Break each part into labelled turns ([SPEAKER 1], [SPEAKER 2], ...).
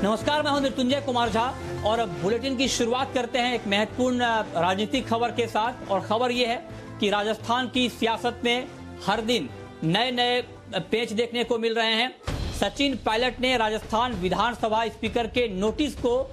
[SPEAKER 1] नमस्कार, मैं हूं मृत्युंजय कुमार झा और अब बुलेटिन की शुरुआत करते हैं एक महत्वपूर्ण राजनीतिक खबर के साथ। और खबर यह है कि राजस्थान की सियासत में हर दिन नए नए पेच देखने को मिल रहे हैं। सचिन पायलट ने राजस्थान विधानसभा स्पीकर के नोटिस को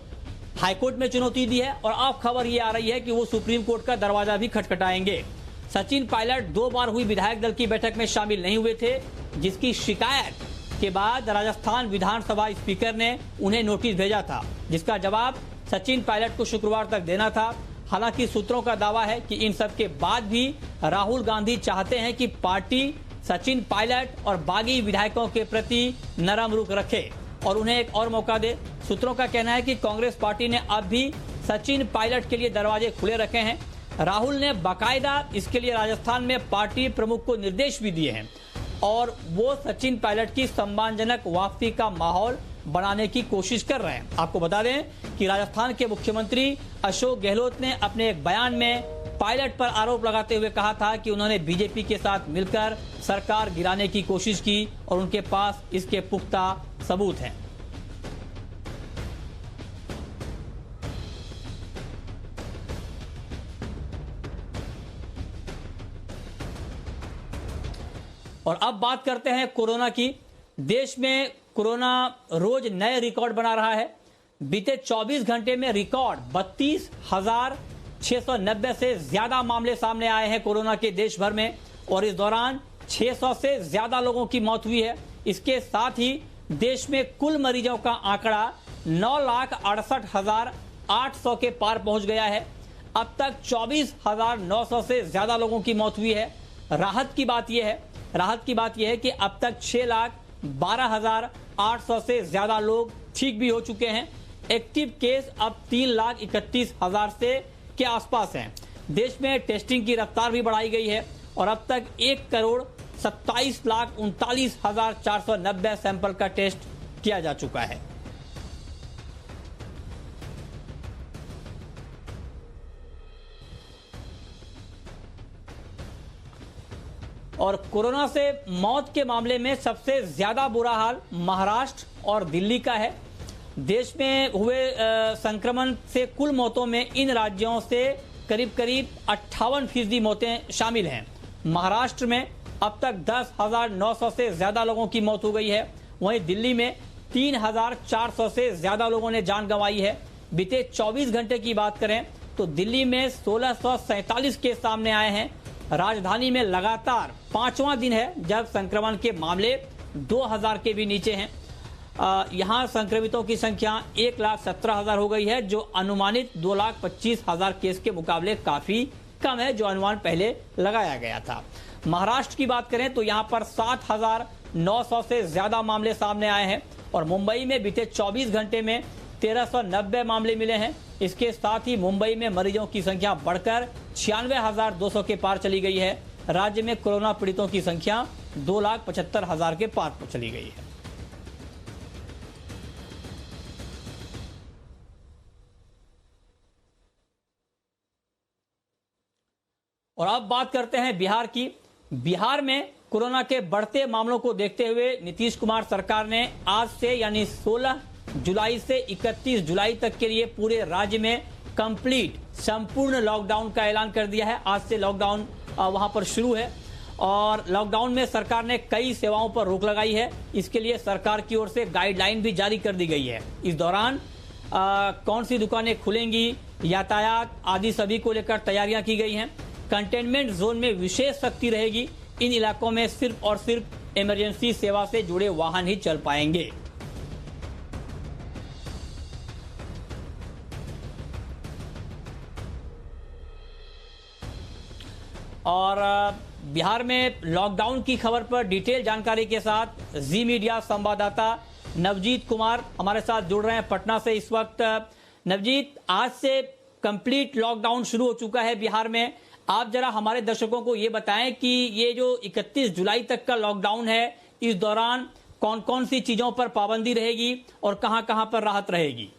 [SPEAKER 1] हाईकोर्ट में चुनौती दी है और अब खबर ये आ रही है कि वो सुप्रीम कोर्ट का दरवाजा भी खटखटाएंगे। सचिन पायलट 2 बार हुई विधायक दल की बैठक में शामिल नहीं हुए थे, जिसकी शिकायत के बाद राजस्थान विधानसभा स्पीकर ने उन्हें नोटिस भेजा था, जिसका जवाब सचिन पायलट को शुक्रवार तक देना था। हालांकि सूत्रों का दावा है कि इन सब के बाद भी राहुल गांधी चाहते हैं कि पार्टी सचिन पायलट और बागी विधायकों के प्रति नरम रुख रखे और उन्हें एक और मौका दे। सूत्रों का कहना है कि कांग्रेस पार्टी ने अब भी सचिन पायलट के लिए दरवाजे खुले रखे हैं। राहुल ने बाकायदा इसके लिए राजस्थान में पार्टी प्रमुख को निर्देश भी दिए हैं और वो सचिन पायलट की सम्मानजनक वापसी का माहौल बनाने की कोशिश कर रहे हैं। आपको बता दें कि राजस्थान के मुख्यमंत्री अशोक गहलोत ने अपने एक बयान में पायलट पर आरोप लगाते हुए कहा था कि उन्होंने बीजेपी के साथ मिलकर सरकार गिराने की कोशिश की और उनके पास इसके पुख्ता सबूत हैं। और अब बात करते हैं कोरोना की। देश में कोरोना रोज नए रिकॉर्ड बना रहा है। बीते 24 घंटे में रिकॉर्ड 32,690 से ज्यादा मामले सामने आए हैं कोरोना के देश भर में और इस दौरान 600 से ज्यादा लोगों की मौत हुई है। इसके साथ ही देश में कुल मरीजों का आंकड़ा 9,68,800 के पार पहुंच गया है। अब तक 24,900 से ज्यादा लोगों की मौत हुई है। राहत की बात यह है कि अब तक 6,12,800 से ज्यादा लोग ठीक भी हो चुके हैं। एक्टिव केस अब 3,31,000 से के आसपास हैं। देश में टेस्टिंग की रफ्तार भी बढ़ाई गई है और अब तक 1,27,39,490 सैंपल का टेस्ट किया जा चुका है। और कोरोना से मौत के मामले में सबसे ज्यादा बुरा हाल महाराष्ट्र और दिल्ली का है। देश में हुए संक्रमण से कुल मौतों में इन राज्यों से करीब 58% मौतें शामिल हैं। महाराष्ट्र में अब तक 10,900 से ज्यादा लोगों की मौत हो गई है। वहीं दिल्ली में 3,400 से ज्यादा लोगों ने जान गंवाई है। बीते 24 घंटे की बात करें तो दिल्ली में 1,647 केस सामने आए हैं। राजधानी में लगातार 5वां दिन है जब संक्रमण के मामले 2,000 के भी नीचे हैं। यहां संक्रमितों की संख्या 1,17,000 हो गई है, जो अनुमानित 2,25,000 केस के मुकाबले काफी कम है, जो अनुमान पहले लगाया गया था। महाराष्ट्र की बात करें तो यहां पर 7,900 से ज्यादा मामले सामने आए हैं और मुंबई में बीते 24 घंटे में 1,390 मामले मिले हैं। इसके साथ ही मुंबई में मरीजों की संख्या बढ़कर 96,200 के पार चली गई है। राज्य में कोरोना पीड़ितों की संख्या 2,75,000 के पार चली गई है। और अब बात करते हैं बिहार की। बिहार में कोरोना के बढ़ते मामलों को देखते हुए नीतीश कुमार सरकार ने आज से यानी 16 जुलाई से 31 जुलाई तक के लिए पूरे राज्य में कंप्लीट संपूर्ण लॉकडाउन का ऐलान कर दिया है। आज से लॉकडाउन वहां पर शुरू है और लॉकडाउन में सरकार ने कई सेवाओं पर रोक लगाई है। इसके लिए सरकार की ओर से गाइडलाइन भी जारी कर दी गई है। इस दौरान कौन सी दुकानें खुलेंगी, यातायात आदि सभी को लेकर तैयारियां की गई हैं। कंटेनमेंट जोन में विशेष सख्ती रहेगी। इन इलाकों में सिर्फ और सिर्फ इमरजेंसी सेवा से जुड़े वाहन ही चल पाएंगे। और बिहार में लॉकडाउन की खबर पर डिटेल जानकारी के साथ जी मीडिया संवाददाता नवजीत कुमार हमारे साथ जुड़ रहे हैं पटना से इस वक्त। नवजीत, आज से कंप्लीट लॉकडाउन शुरू हो चुका है बिहार में। आप जरा हमारे दर्शकों को ये बताएं कि ये जो 31 जुलाई तक का लॉकडाउन है, इस दौरान कौन कौन सी चीजों पर पाबंदी रहेगी और कहां कहां पर राहत रहेगी।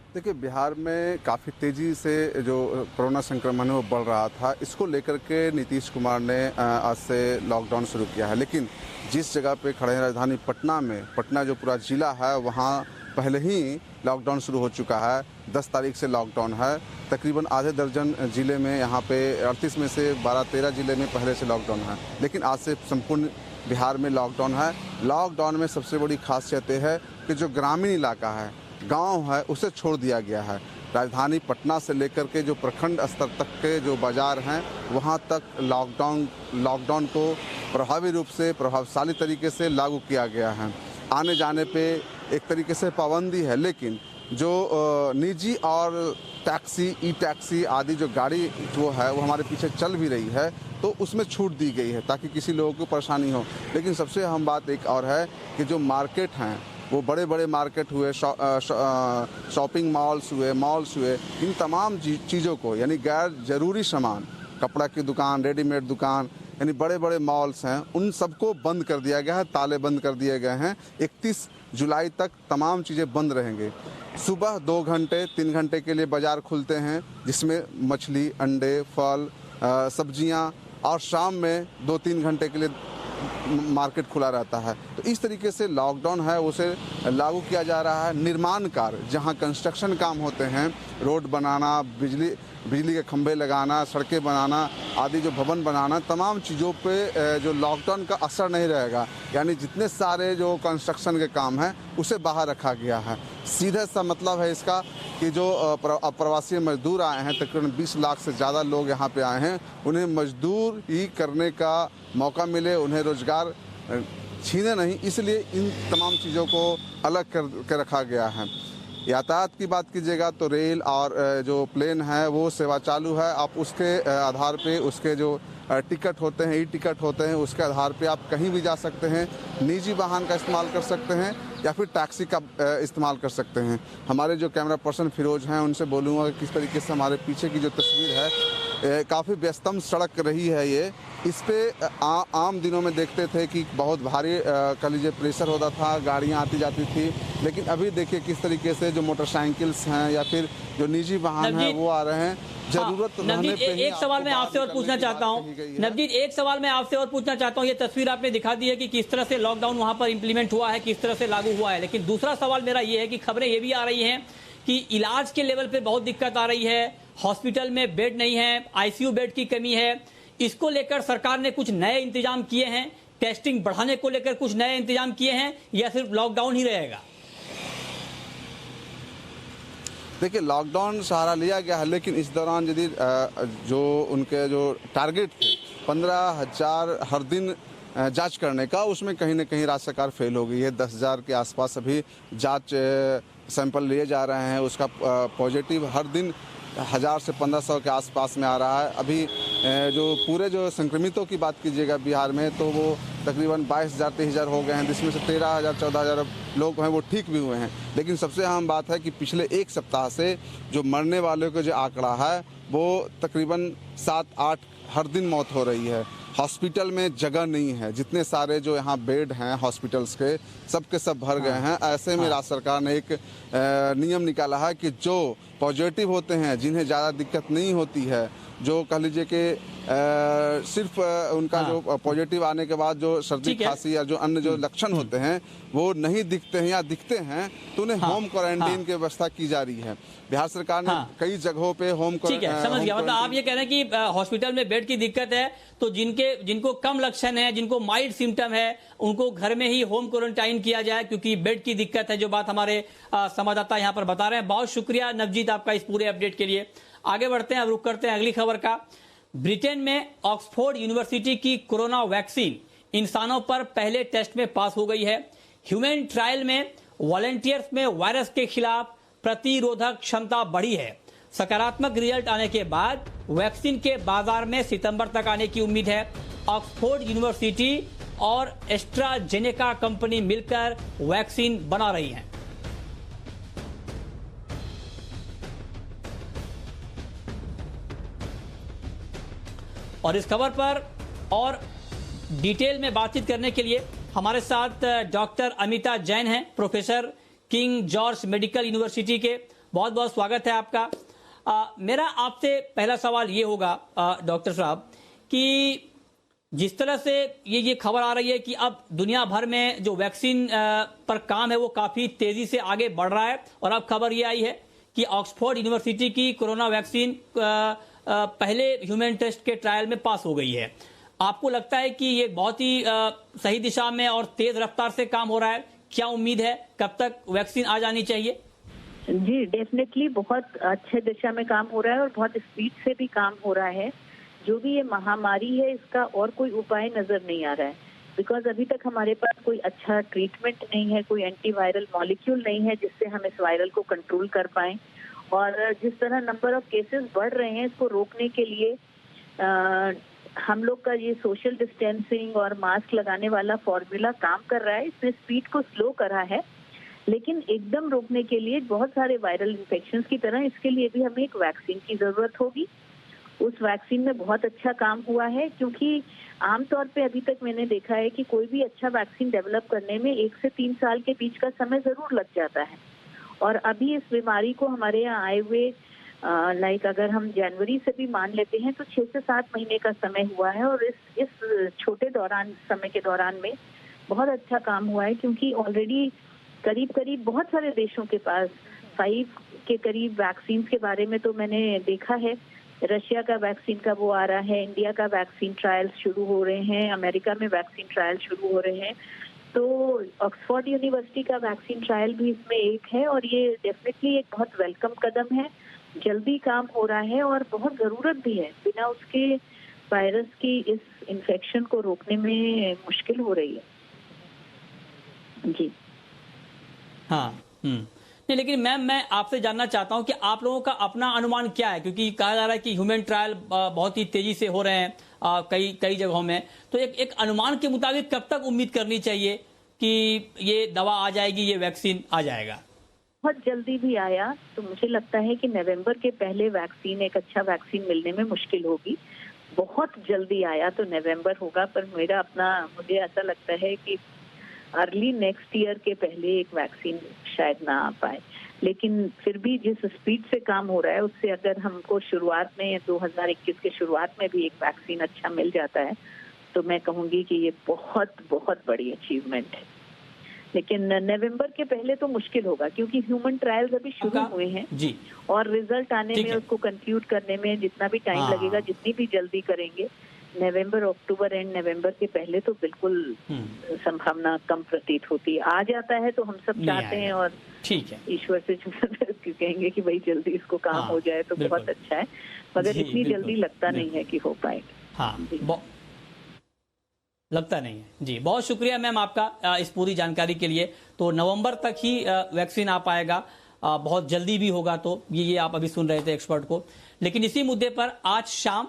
[SPEAKER 2] देखिए, बिहार में काफ़ी तेज़ी से जो कोरोना संक्रमण है वो बढ़ रहा था। इसको लेकर के नीतीश कुमार ने आज से लॉकडाउन शुरू किया है। लेकिन जिस जगह पे खड़े हैं राजधानी पटना में, पटना जो पूरा ज़िला है वहाँ पहले ही लॉकडाउन शुरू हो चुका है। 10 तारीख से लॉकडाउन है। तकरीबन आधे दर्जन ज़िले में, यहाँ पे 38 में से 12-13 ज़िले में पहले से लॉकडाउन है। लेकिन आज से संपूर्ण बिहार में लॉकडाउन है। लॉकडाउन में सबसे बड़ी खासियत ये है कि जो ग्रामीण इलाका है, गांव है, उसे छोड़ दिया गया है। राजधानी पटना से लेकर के जो प्रखंड स्तर तक के जो बाज़ार हैं वहां तक लॉकडाउन को प्रभावी रूप से, प्रभावशाली तरीके से लागू किया गया है। आने जाने पे एक तरीके से पाबंदी है, लेकिन जो निजी और टैक्सी, ई टैक्सी आदि जो गाड़ी जो है वो हमारे पीछे चल भी रही है, तो उसमें छूट दी गई है ताकि किसी लोगों को परेशानी हो। लेकिन सबसे अहम बात एक और है कि जो मार्केट हैं, वो बड़े बड़े मार्केट हुए, शॉपिंग मॉल्स हुए, इन तमाम चीज़ों को, यानी गैर ज़रूरी सामान, कपड़ा की दुकान, रेडीमेड दुकान, यानी बड़े बड़े मॉल्स हैं, उन सबको बंद कर दिया गया है। ताले बंद कर दिए गए हैं। 31 जुलाई तक तमाम चीज़ें बंद रहेंगे। सुबह 2 घंटे 3 घंटे के लिए बाज़ार खुलते हैं, जिसमें मछली, अंडे, फल, सब्जियां, और शाम में 2-3 घंटे के लिए मार्केट खुला रहता है। तो इस तरीके से लॉकडाउन है उसे लागू किया जा रहा है। निर्माण कार्य, जहां कंस्ट्रक्शन काम होते हैं, रोड बनाना, बिजली के खंभे लगाना, सड़कें बनाना आदि, जो भवन बनाना, तमाम चीज़ों पे जो लॉकडाउन का असर नहीं रहेगा। यानी जितने सारे जो कंस्ट्रक्शन के काम हैं उसे बाहर रखा गया है। सीधा सा मतलब है इसका कि जो प्रवासी मजदूर आए हैं, तकरीबन 20 लाख से ज़्यादा लोग यहाँ पे आए हैं, उन्हें मजदूर ही करने का मौका मिले, उन्हें रोज़गार छीने नहीं, इसलिए इन तमाम चीज़ों को अलग कर रखा गया है। यातायात की बात कीजिएगा तो रेल और जो प्लेन है वो सेवा चालू है। आप उसके आधार पे, उसके जो टिकट होते हैं, ई टिकट होते हैं, उसके आधार पे आप कहीं भी जा सकते हैं। निजी वाहन का इस्तेमाल कर सकते हैं या फिर टैक्सी का इस्तेमाल कर सकते हैं। हमारे जो कैमरा पर्सन फिरोज हैं, उनसे बोलूँगा कि किस तरीके से हमारे पीछे की जो तस्वीर है, काफ़ी व्यस्तम सड़क रही है ये। इस पे आम दिनों में देखते थे कि बहुत भारी कह लीजिए प्रेशर होता था, गाड़ियाँ आती जाती थी। लेकिन अभी देखिए किस तरीके से जो मोटरसाइकिल्स हैं या फिर जो निजी वाहन हैं वो आ रहे हैं। जरूरत
[SPEAKER 1] नवजीत, एक सवाल मैं आपसे और पूछना चाहता हूँ। नवजीत, एक सवाल मैं आपसे और पूछना चाहता हूँ। ये तस्वीर आपने दिखा दी है कि किस तरह से लॉकडाउन वहां पर इंप्लीमेंट हुआ है, किस तरह से लागू हुआ है। लेकिन दूसरा सवाल मेरा ये है कि खबरें ये भी आ रही हैं कि इलाज के लेवल पे बहुत दिक्कत आ रही है, हॉस्पिटल में बेड नहीं है, आईसीयू बेड की कमी है। इसको लेकर सरकार ने कुछ नए इंतजाम किए हैं, टेस्टिंग बढ़ाने को लेकर कुछ नए इंतजाम किए हैं, या सिर्फ लॉकडाउन ही रहेगा?
[SPEAKER 2] देखिए, लॉकडाउन सहारा लिया गया है, लेकिन इस दौरान यदि जो उनके जो टारगेट थे 15,000 हर दिन जांच करने का, उसमें कहीं ना कहीं राज्य सरकार फेल हो गई है। 10,000 के आसपास अभी जांच सैंपल लिए जा रहे हैं। उसका पॉजिटिव हर दिन 1000 से 1500 के आसपास में आ रहा है। अभी जो पूरे जो संक्रमितों की बात कीजिएगा बिहार में, तो वो तकरीबन 22,000-23,000 हो गए हैं, जिसमें से 13,000-14,000 लोग हैं वो ठीक भी हुए हैं। लेकिन सबसे अहम बात है कि पिछले एक सप्ताह से जो मरने वालों का जो आंकड़ा है वो तकरीबन 7-8 हर दिन मौत हो रही है। हॉस्पिटल में जगह नहीं है, जितने सारे जो यहाँ बेड हैं हॉस्पिटल्स के, सब के सब भर गए हैं। ऐसे में राज्य सरकार ने एक नियम निकाला है कि जो पॉजिटिव होते हैं, जिन्हें ज़्यादा दिक्कत नहीं होती है, जो कह लीजिए कि सिर्फ उनका जो पॉजिटिव आने के बाद जो सर्दी खांसी या जो अन्य जो लक्षण होते हैं वो नहीं दिखते हैं या दिखते हैं, तो उन्हें होम क्वारंटाइन की व्यवस्था की जा रही है। बिहार सरकार ने कई जगहों पे होम क्वारंटाइन।
[SPEAKER 1] समझ गया, मतलब आप ये कह रहे हैं कि हॉस्पिटल में बेड की दिक्कत है, तो जिनको कम लक्षण है, जिनको माइल्ड सिम्टम है, उनको घर में ही होम क्वारंटाइन किया जाए, क्योंकि बेड की दिक्कत है। जो बात हमारे संवाददाता यहाँ पर बता रहे हैं। बहुत शुक्रिया नवजीत आपका इस पूरे अपडेट के लिए। आगे बढ़ते हैं, अब रुक करते हैं अगली खबर का। ब्रिटेन में ऑक्सफोर्ड यूनिवर्सिटी की कोरोना वैक्सीन इंसानों पर पहले टेस्ट में पास हो गई है। ह्यूमन ट्रायल में वॉलंटियर्स में वायरस के खिलाफ प्रतिरोधक क्षमता बढ़ी है। सकारात्मक रिजल्ट आने के बाद वैक्सीन के बाजार में सितंबर तक आने की उम्मीद है। ऑक्सफोर्ड यूनिवर्सिटी और एस्ट्राजेनेका कंपनी मिलकर वैक्सीन बना रही हैं। और इस खबर पर और डिटेल में बातचीत करने के लिए हमारे साथ डॉक्टर अमिता जैन हैं, professor king George medical university के। बहुत बहुत स्वागत है आपका। मेरा आपसे पहला सवाल ये होगा डॉक्टर साहब कि जिस तरह से ये खबर आ रही है कि अब दुनिया भर में जो वैक्सीन पर काम है वो काफी तेजी से आगे बढ़ रहा है, और अब खबर ये आई है कि ऑक्सफोर्ड यूनिवर्सिटी की कोरोना वैक्सीन पहले ह्यूमन टेस्ट के ट्रायल में पास हो गई है। आपको लगता है कि ये बहुत ही सही दिशा में और तेज रफ्तार से काम हो रहा है? क्या उम्मीद है कब तक वैक्सीन आ जानी चाहिए?
[SPEAKER 3] जी, डेफिनेटली बहुत अच्छे दिशा में काम हो रहा है और बहुत स्पीड से भी काम हो रहा है। जो भी ये महामारी है इसका और कोई उपाय नजर नहीं आ रहा है, बिकॉज अभी तक हमारे पास कोई अच्छा ट्रीटमेंट नहीं है, कोई एंटीवायरल मॉलिक्यूल नहीं है जिससे हम इस वायरल को कंट्रोल कर पाएं। और जिस तरह नंबर ऑफ केसेस बढ़ रहे हैं इसको रोकने के लिए हम लोग का ये सोशल डिस्टेंसिंग और मास्क लगाने वाला फॉर्मूला काम कर रहा है। इसने स्पीड को स्लो करा है, लेकिन एकदम रोकने के लिए बहुत सारे वायरल इन्फेक्शंस की तरह इसके लिए भी हमें एक वैक्सीन की जरूरत होगी। उस वैक्सीन में बहुत अच्छा काम हुआ है, क्योंकि आमतौर पे अभी तक मैंने देखा है कि कोई भी अच्छा वैक्सीन डेवलप करने में 1 से 3 साल के बीच का समय जरूर लग जाता है। और अभी इस बीमारी को हमारे यहाँ आए हुए अगर हम जनवरी से भी मान लेते हैं तो 6 से 7 महीने का समय हुआ है। और इस छोटे समय के दौरान में बहुत अच्छा काम हुआ है, क्योंकि ऑलरेडी करीब बहुत सारे देशों के पास 5 के करीब वैक्सीन के बारे में तो मैंने देखा है। रशिया का वैक्सीन का वो आ रहा है, इंडिया का वैक्सीन ट्रायल्स शुरू हो रहे हैं, अमेरिका में वैक्सीन ट्रायल शुरू हो रहे हैं। तो ऑक्सफोर्ड यूनिवर्सिटी का वैक्सीन ट्रायल भी इसमें एक है, और ये डेफिनेटली एक बहुत वेलकम कदम है। जल्दी काम हो रहा है और बहुत जरूरत भी है, बिना उसके वायरस की इस इन्फेक्शन को रोकने में मुश्किल हो रही है। जी
[SPEAKER 1] हाँ। नहीं, लेकिन मैम मैं आपसे जानना चाहता हूं कि आप लोगों का अपना अनुमान क्या है, क्योंकि कहा जा रहा है कि ह्यूमन ट्रायल बहुत ही तेजी से हो रहे हैं कई जगहों में। तो एक अनुमान के मुताबिक कब तक उम्मीद करनी चाहिए कि ये दवा आ जाएगी, ये वैक्सीन आ जाएगा?
[SPEAKER 3] बहुत जल्दी भी आया तो मुझे लगता है कि नवंबर के पहले वैक्सीन, एक अच्छा वैक्सीन मिलने में मुश्किल होगी। बहुत जल्दी आया तो नवंबर होगा, पर मुझे ऐसा लगता है कि अर्ली नेक्स्ट ईयर के पहले एक वैक्सीन शायद ना आ पाए। लेकिन फिर भी जिस स्पीड से काम हो रहा है उससे अगर हमको शुरुआत में 2021 के शुरुआत में भी एक वैक्सीन अच्छा मिल जाता है तो मैं कहूंगी कि ये बहुत बहुत बड़ी अचीवमेंट है। लेकिन नवंबर के पहले तो मुश्किल होगा, क्योंकि ह्यूमन ट्रायल्स अभी शुरू हुए हैं जी, और रिजल्ट आने में, उसको कंक्लूड करने में जितना भी टाइम लगेगा, जितनी भी जल्दी करेंगे, नवंबर, अक्टूबर एंड नवंबर के पहले तो बिल्कुल संभावना कम प्रतीत होती है। आ जाता है तो हम सब चाहते हैं और ठीक है, ईश्वर से कहेंगे कि भाई जल्दी इसको काम हो जाए तो बहुत अच्छा है, मगर इतनी जल्दी लगता नहीं है कि हो पाएगा।
[SPEAKER 1] हाँ, लगता नहीं है जी। बहुत शुक्रिया मैम आपका इस पूरी जानकारी के लिए। तो नवंबर तक ही वैक्सीन आ पाएगा, बहुत जल्दी भी होगा। तो ये आप अभी सुन रहे थे एक्सपर्ट को। लेकिन इसी मुद्दे पर आज शाम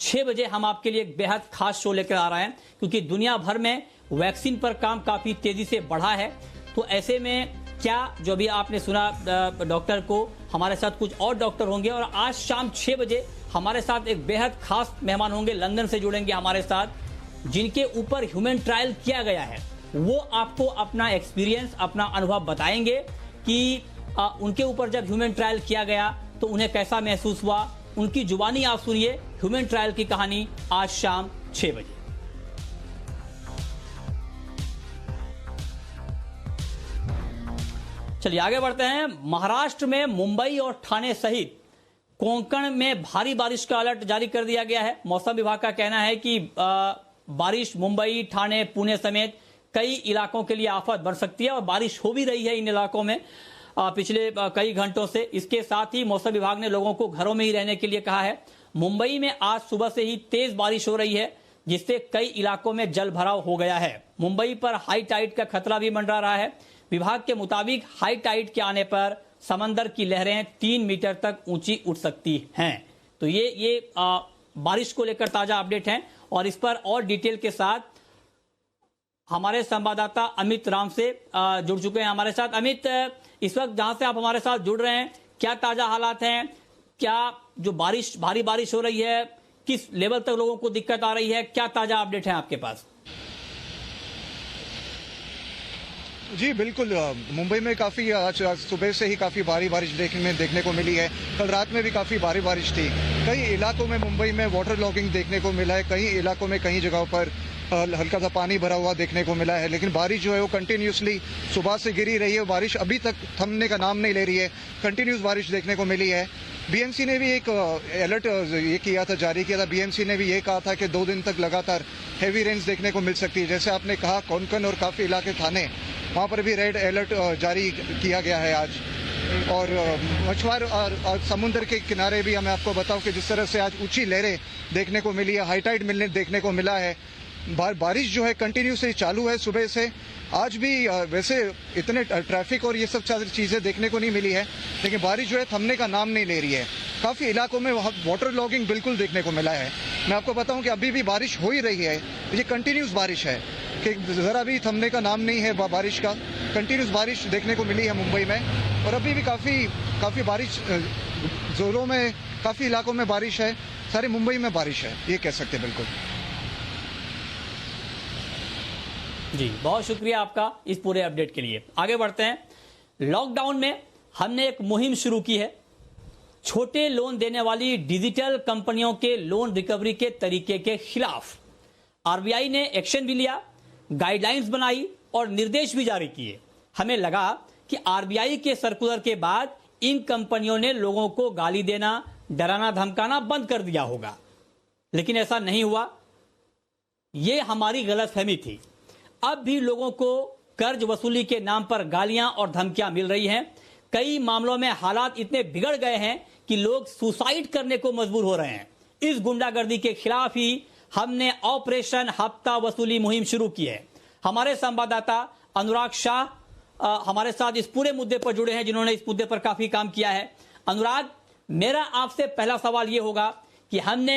[SPEAKER 1] 6 बजे हम आपके लिए एक बेहद खास शो लेकर आ रहे हैं, क्योंकि दुनिया भर में वैक्सीन पर काम काफी तेजी से बढ़ा है। तो ऐसे में क्या, जो भी आपने सुना डॉक्टर को, हमारे साथ कुछ और डॉक्टर होंगे, और आज शाम 6 बजे हमारे साथ एक बेहद खास मेहमान होंगे, लंदन से जुड़ेंगे हमारे साथ, जिनके ऊपर ह्यूमन ट्रायल किया गया है। वो आपको अपना एक्सपीरियंस, अपना अनुभव बताएंगे कि उनके ऊपर जब ह्यूमन ट्रायल किया गया तो उन्हें कैसा महसूस हुआ। उनकी जुबानी आप सुनिए ह्यूमन ट्रायल की कहानी आज शाम 6 बजे। चलिए आगे बढ़ते हैं। महाराष्ट्र में मुंबई और ठाणे सहित कोंकण में भारी बारिश का अलर्ट जारी कर दिया गया है। मौसम विभाग का कहना है कि बारिश मुंबई, ठाणे, पुणे समेत कई इलाकों के लिए आफत बन सकती है, और बारिश हो भी रही है इन इलाकों में पिछले कई घंटों से। इसके साथ ही मौसम विभाग ने लोगों को घरों में ही रहने के लिए कहा है। मुंबई में आज सुबह से ही तेज बारिश हो रही है, जिससे कई इलाकों में जल भराव हो गया है। मुंबई पर हाई टाइड का खतरा भी मंडरा रहा है। विभाग के मुताबिक हाई टाइड के आने पर समंदर की लहरें 3 मीटर तक ऊंची उठ सकती हैं। तो ये बारिश को लेकर ताजा अपडेट है, और इस पर और डिटेल के साथ हमारे संवाददाता अमित राम से जुड़ चुके हैं हमारे साथ। अमित, इस वक्त जहां से आप हमारे साथ जुड़ रहे हैं, क्या ताजा हालात हैं? क्या जो भारी बारिश हो रही है, किस लेवल तक लोगों को दिक्कत आ रही है? क्या ताजा अपडेट है आपके पास?
[SPEAKER 4] जी बिल्कुल, मुंबई में काफ़ी आज सुबह से ही काफ़ी भारी बारिश देखने को मिली है। कल रात में भी काफ़ी भारी बारिश थी। कई इलाकों में मुंबई में वाटर लॉगिंग देखने को मिला है। कई इलाकों में कई जगहों पर हल्का सा पानी भरा हुआ देखने को मिला है। लेकिन बारिश जो है वो कंटिन्यूसली सुबह से गिरी रही है। बारिश अभी तक थमने का नाम नहीं ले रही है। कंटिन्यूस बारिश देखने को मिली है। बीएमसी ने भी एक अलर्ट ये किया था, जारी किया था। बीएमसी ने भी ये कहा था कि 2 दिन तक लगातार हेवी रेन्स देखने को मिल सकती है। जैसे आपने कहा, कोंकण और काफ़ी इलाके थाने, वहाँ पर भी रेड अलर्ट जारी किया गया है आज। और मछुआर और समुद्र के किनारे भी मैं आपको बताऊं कि जिस तरह से आज ऊंची लहरें देखने को मिली है, हाई टाइड मिलने देखने को मिला है। बारिश जो है कंटिन्यूसली चालू है सुबह से। आज भी वैसे इतने ट्रैफिक और ये सब चीज़ें देखने को नहीं मिली है, लेकिन बारिश जो है थमने का नाम नहीं ले रही है। काफ़ी इलाकों में वाटर लॉगिंग बिल्कुल देखने को मिला है। मैं आपको बताऊं कि अभी भी बारिश हो ही रही है। ये कंटिन्यूस बारिश है कि ज़रा भी थमने का नाम नहीं है बारिश का। कंटिन्यूस बारिश देखने को मिली है मुंबई में, और अभी भी काफ़ी बारिश जोरों में, काफ़ी इलाकों में बारिश है। सारे मुंबई में बारिश है, ये कह सकते हैं बिल्कुल।
[SPEAKER 1] जी, बहुत शुक्रिया आपका इस पूरे अपडेट के लिए। आगे बढ़ते हैं। लॉकडाउन में हमने एक मुहिम शुरू की है। छोटे लोन देने वाली डिजिटल कंपनियों के लोन रिकवरी के तरीके के खिलाफ आरबीआई ने एक्शन भी लिया, गाइडलाइंस बनाई और निर्देश भी जारी किए। हमें लगा कि आरबीआई के सर्कुलर के बाद इन कंपनियों ने लोगों को गाली देना, डराना धमकाना बंद कर दिया होगा, लेकिन ऐसा नहीं हुआ। यह हमारी गलतफहमी थी। अब भी लोगों को कर्ज वसूली के नाम पर गालियां और धमकियां मिल रही हैं। कई मामलों में हालात इतने बिगड़ गए हैं कि लोग सुसाइड करने को मजबूर हो रहे हैं। इस गुंडागर्दी के खिलाफ ही हमने ऑपरेशन हफ्ता वसूली मुहिम शुरू की है। हमारे संवाददाता अनुराग शाह हमारे साथ इस पूरे मुद्दे पर जुड़े हैं, जिन्होंने इस मुद्दे पर काफी काम किया है। अनुराग, मेरा आपसे पहला सवाल यह होगा कि हमने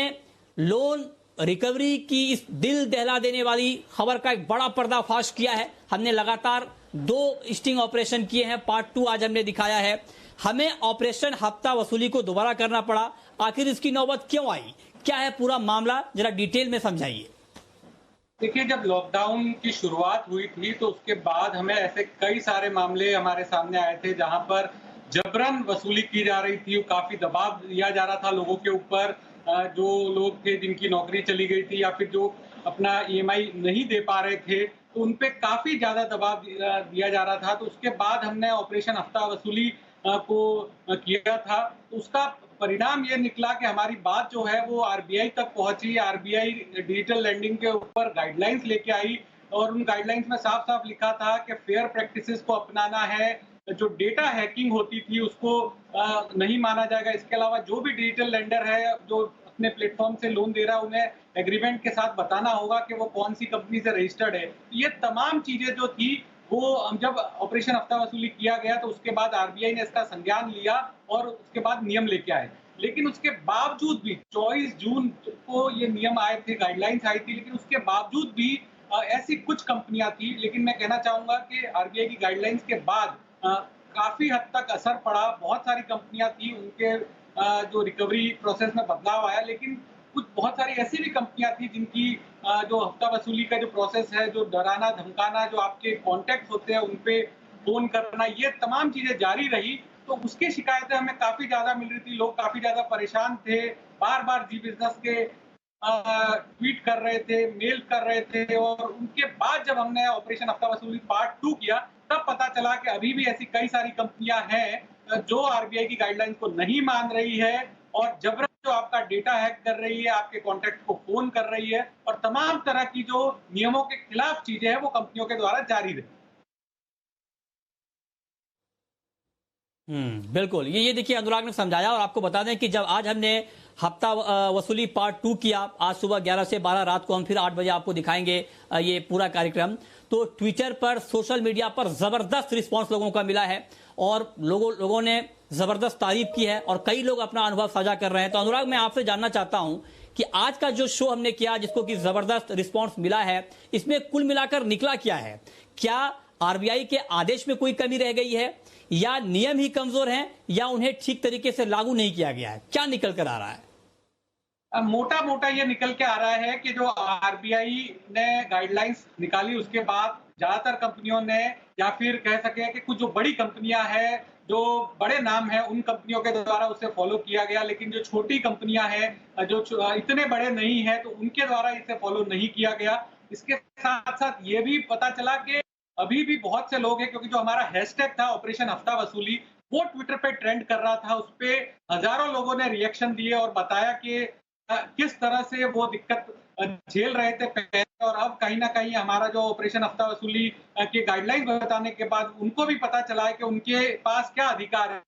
[SPEAKER 1] लोन रिकवरी की इस दिल दहला देने वाली खबर का एक बड़ा पर्दाफाश किया है। हमने लगातार 2 स्टिंग ऑपरेशन किए हैं, पार्ट 2 आज हमने दिखाया है। हमें ऑपरेशन हफ्ता वसूली को दोबारा करना पड़ा। आखिर इसकी नौबत क्यों आई? क्या है पूरा मामला, जरा डिटेल में समझाइए।
[SPEAKER 5] देखिए, जब लॉकडाउन की शुरुआत हुई थी तो उसके बाद हमें ऐसे कई सारे मामले हमारे सामने आए थे जहां पर जबरन वसूली की जा रही थी। काफी दबाव दिया जा रहा था लोगों के ऊपर, जो लोग थे जिनकी नौकरी चली गई थी या फिर जो अपना ईएमआई नहीं दे पा रहे थे, तो उन पे काफी ज्यादा दबाव दिया जा रहा था। तो उसके बाद हमने ऑपरेशन हफ्ता वसूली को किया था। तो उसका परिणाम ये निकला कि हमारी बात जो है वो आरबीआई तक पहुंची। आरबीआई डिजिटल लेंडिंग के ऊपर गाइडलाइंस लेके आई और उन गाइडलाइंस में साफ साफ लिखा था कि फेयर प्रैक्टिसेस को अपनाना है, जो डेटा हैकिंग होती थी उसको नहीं माना जाएगा। इसके अलावा जो भी डिजिटल लेंडर है जो अपने प्लेटफॉर्म से लोन दे रहा है, उन्हें एग्रीमेंट के साथ बताना होगा कि वो कौन सी कंपनी से रजिस्टर्ड है। ये तमाम चीजें जो थी वो जब ऑपरेशन हफ्ता वसूली किया गया तो उसके बाद आरबीआई ने इसका संज्ञान लिया और उसके बाद नियम लेके आए। लेकिन उसके बावजूद भी 24 जून को ये नियम आए थे, गाइडलाइंस आई थी, लेकिन उसके बावजूद भी ऐसी कुछ कंपनियां थी। लेकिन मैं कहना चाहूंगा कि आरबीआई की गाइडलाइंस के बाद काफी हद तक असर पड़ा। बहुत सारी कंपनियां थी, उनके जो रिकवरी प्रोसेस में बदलाव आया, लेकिन कुछ बहुत सारी ऐसी भी कंपनियां थी जिनकी जो हफ्ता वसूली का जो प्रोसेस है, जो डराना धमकाना, जो आपके कॉन्टैक्ट होते हैं उन पे फोन करना, ये तमाम चीजें जारी रही। तो उसकी शिकायतें हमें काफी ज्यादा मिल रही थी। लोग काफी ज्यादा परेशान थे, बार बार जी बिजनेस के ट्वीट कर रहे थे, मेल कर रहे थे। और उनके बाद जब हमने ऑपरेशन हफ्ता वसूली पार्ट 2 किया, तब पता चला कि अभी भी ऐसी कई सारी कंपनियां हैं जो आरबीआई की गाइडलाइंस को नहीं मान रही है और जबरन जो आपका डेटा हैक कर रही है, आपके कॉन्टैक्ट को फोन कर रही है और तमाम तरह की जो नियमों के खिलाफ चीजें हैं वो कंपनियों के द्वारा जारी रही।
[SPEAKER 1] बिल्कुल। ये देखिए अनुराग ने समझाया। और आपको बता दें कि जब आज हमने हफ्ता वसूली पार्ट 2 किया, आज सुबह 11 से 12, रात को हम फिर 8 बजे आपको दिखाएंगे ये पूरा कार्यक्रम, तो ट्विटर पर, सोशल मीडिया पर जबरदस्त रिस्पांस लोगों का मिला है और लोगों ने जबरदस्त तारीफ की है और कई लोग अपना अनुभव साझा कर रहे हैं। तो अनुराग, मैं आपसे जानना चाहता हूं कि आज का जो शो हमने किया, जिसको कि जबरदस्त रिस्पांस मिला है, इसमें कुल मिलाकर निकला क्या है? क्या आरबीआई के आदेश में कोई कमी रह गई है, या नियम ही कमजोर हैं, या उन्हें ठीक तरीके से लागू नहीं किया गया है? क्या निकल कर आ रहा है?
[SPEAKER 5] मोटा मोटा ये निकल के आ रहा है कि जो आरबीआई ने गाइडलाइंस निकाली उसके बाद ज्यादातर कंपनियों ने या फिर कह सके कि कुछ जो बड़ी कंपनियां हैं, जो बड़े नाम हैं, उन कंपनियों के द्वारा उसे फॉलो किया गया, लेकिन जो छोटी कंपनियां हैं, जो इतने बड़े नहीं है, तो उनके द्वारा इसे फॉलो नहीं किया गया। इसके साथ साथ ये भी पता चला कि अभी भी बहुत से लोग हैं, क्योंकि जो हमारा हैशटैग था ऑपरेशन हफ्ता वसूली, वो ट्विटर पे ट्रेंड कर रहा था, उस पे हजारों लोगों ने रिएक्शन दिए और बताया कि किस तरह से वो दिक्कत झेल रहे थे पहले, और अब कहीं ना कहीं हमारा जो ऑपरेशन हफ्ता वसूली के गाइडलाइन बताने के बाद उनको भी पता चला है कि उनके पास क्या अधिकार है।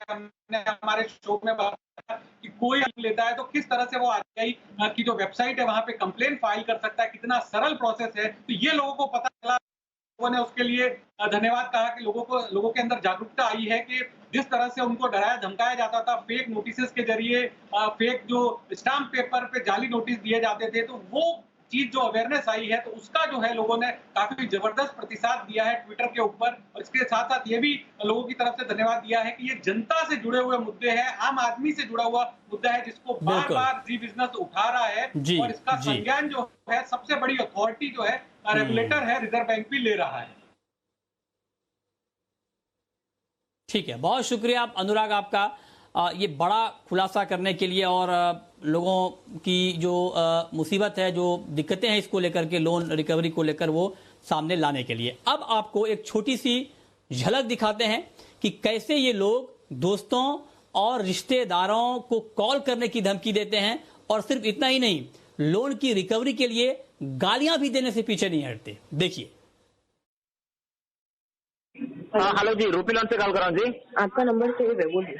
[SPEAKER 5] हमने हमारे शो में बताया कि कोई लेता है तो किस तरह से वो आरटीआई की जो वेबसाइट है वहां पे कंप्लेन फाइल कर सकता है, कितना सरल प्रोसेस है। तो ये लोगों को पता चला, लोगों ने उसके लिए धन्यवाद कहा कि लोगों के अंदर जागरूकता आई है कि जिस तरह से उनको डराया धमकाया जाता था, फेक नोटिस के जरिए, फेक जो स्टाम्प पेपर पे जाली नोटिस दिए जाते थे, तो वो चीज जो अवेयरनेस आई है, तो उसका जो है लोगों ने काफी जबरदस्त प्रतिसाद दिया है ट्विटर के ऊपर। और इसके साथ साथ ये भी लोगों की तरफ से धन्यवाद दिया है कि ये जनता से जुड़े हुए मुद्दे हैं, आम आदमी से जुड़ा हुआ मुद्दा है, जिसको बार बार जी बिजनेस उठा रहा है, और इसका संज्ञान जो है सबसे बड़ी अथॉरिटी जो है, रेगुलेटर है, रिजर्व बैंक भी ले रहा है।
[SPEAKER 1] ठीक है, बहुत शुक्रिया अनुराग आपका ये बड़ा खुलासा करने के लिए, और लोगों की जो मुसीबत है, जो दिक्कतें हैं इसको लेकर के, लोन रिकवरी को लेकर, वो सामने लाने के लिए। अब आपको एक छोटी सी झलक दिखाते हैं कि कैसे ये लोग दोस्तों और रिश्तेदारों को कॉल करने की धमकी देते हैं, और सिर्फ इतना ही नहीं, लोन की रिकवरी के लिए गालियां भी देने से पीछे नहीं हटते। देखिए।
[SPEAKER 6] हेलो जी, रूपी लोन से कॉल कर रहा हूँ जी।
[SPEAKER 7] आपका नंबर सेव है, बोलिए।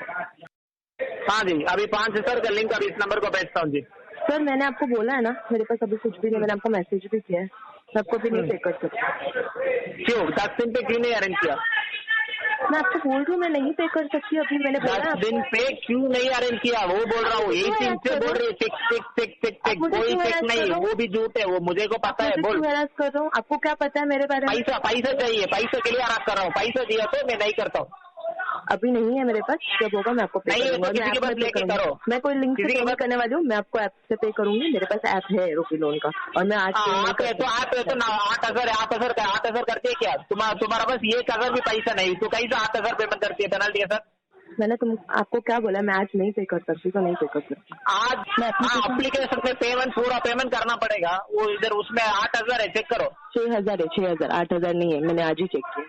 [SPEAKER 6] हाँ जी, अभी 5 सर का लिंक अभी इस नंबर को भेजता हूँ जी।
[SPEAKER 7] सर मैंने आपको बोला है ना, मेरे पास अभी कुछ भी नहीं, मैंने आपको मैसेज भी किया है, मैं आपको भी नहीं पे कर सकती।
[SPEAKER 6] क्यों 10 दिन पे क्यों नहीं अरेंज किया?
[SPEAKER 7] मैं आपको बोल रही हूँ मैं नहीं पे कर सकती अभी, मैंने बोला
[SPEAKER 6] 10 दिन पे क्यों नहीं अरेंज किया वो बोल रहा हूँ। 1 दिन से बोल रही है चेक कोई चेक नहीं, वो भी झूठ है, वो मुझे को पता है। बोल
[SPEAKER 7] हरास कर रहा हूँ, आपको क्या पता है मेरे बारे में?
[SPEAKER 6] पैसा चाहिए, पैसे के लिए हरास कर रहा हूँ। पैसा दिया तो मैं नहीं करता हूँ।
[SPEAKER 7] अभी नहीं है मेरे पास, जब होगा मैं आपको पे करूंगा।
[SPEAKER 6] किसी के पास लेके करो,
[SPEAKER 7] मैं कोई लिंक से पेमेंट करने वाली हूँ, मैं आपको ऐप से पे करूंगी। मेरे पास ऐप है रूपी लोन का, और मैं आज
[SPEAKER 6] तो 8,000 करती है क्या? तुम्हारा बस 1,000 भी पैसा नहीं, तो कैसे 8,000 पेमेंट करती है? पेनल्टी है सर।
[SPEAKER 7] मैंने आपको क्या बोला, मैं आज नहीं पे कर सकती तो नहीं पे कर सकती।
[SPEAKER 6] आज मैं एप्लीकेशन में पेमेंट पूरा पेमेंट करना पड़ेगा, वो इधर उसमें 8,000 है, चेक करो।
[SPEAKER 7] 6,000 है, 6,000, 8,000 नहीं है, मैंने आज ही चेक किया।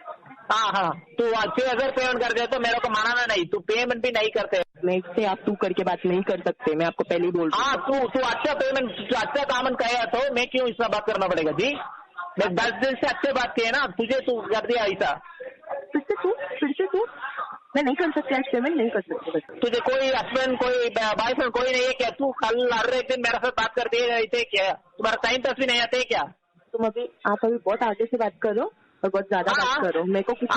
[SPEAKER 6] हाँ, तो 6,000 पेमेंट कर दे तो मेरे को मानाना नहीं, तू पेमेंट भी नहीं करते।
[SPEAKER 7] मैं इससे आप तू करके बात नहीं कर सकते, मैं आपको पहले ही बोल रहा हूँ।
[SPEAKER 6] हाँ, तू अच्छा पेमेंट अच्छा काम कहे तो मैं क्यों इसका बात करना पड़ेगा जी? मैं 10 दिन से अच्छे बात किए ना, तुझे तू कर दिया ऐसा।
[SPEAKER 7] फिर से तू मैं नहीं कर सकती, आज पेमेंट नहीं कर सकती। बस
[SPEAKER 6] तुझे कोई हस्बैंड, कोई बॉयफ्रेंड कोई नहीं है क्या? तू कल हर एक दिन मेरे साथ बात करती है क्या? तुम्हारा टाइम पास भी नहीं आते है क्या?
[SPEAKER 7] आप अभी बहुत आगे से बात करो और बहुत ज्यादा बात करो, मेरे को कुछ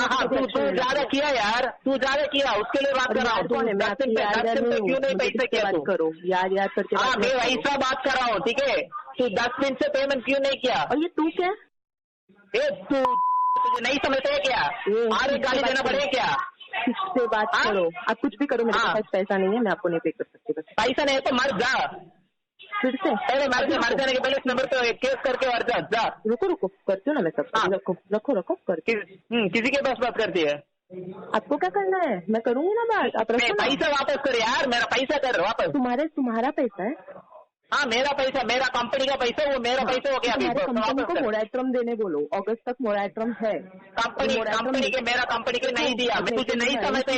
[SPEAKER 6] तू ज्यादा किया यार, तू ज्यादा किया, उसके लिए बात कर रहा हूँ।
[SPEAKER 7] क्यों नहीं पैसे किया बात करो, यार करके
[SPEAKER 6] मैं वैसा बात कर रहा हूँ, ठीक है? तू 10 दिन से पेमेंट क्यों नहीं किया?
[SPEAKER 7] और ये तू क्या,
[SPEAKER 6] तू तुझे नहीं समझते है क्या? आगे गाली देना पड़ेगा क्या?
[SPEAKER 7] किससे बात करो, आप कुछ भी करो, मेरे पास पैसा नहीं है, मैं आपको नहीं पे कर सकती। बस
[SPEAKER 6] पैसा नहीं है तो मर जा,
[SPEAKER 7] फिर से
[SPEAKER 6] पहले मर जाने के पहले इस नंबर पे केस करके मर जा।
[SPEAKER 7] रुको करती हूँ ना मैं सब। रखो करती।
[SPEAKER 6] किसी के पास बात करती है?
[SPEAKER 7] आपको क्या करना है, मैं करूंगी ना बात। आप
[SPEAKER 6] पैसा वापस कर यार, मेरा पैसा कर वापस।
[SPEAKER 7] तुम्हारा पैसा है?
[SPEAKER 6] हाँ, मेरा पैसा, मेरा कंपनी का पैसा, वो मेरा पैसा हो गया।
[SPEAKER 7] कंपनी को मोराटोरियम देने बोलो, अगस्त तक मोराटोरियम है।
[SPEAKER 6] कंपनी के मेरा कंपनी के नहीं दिया, मैं तुझे नहीं समझता।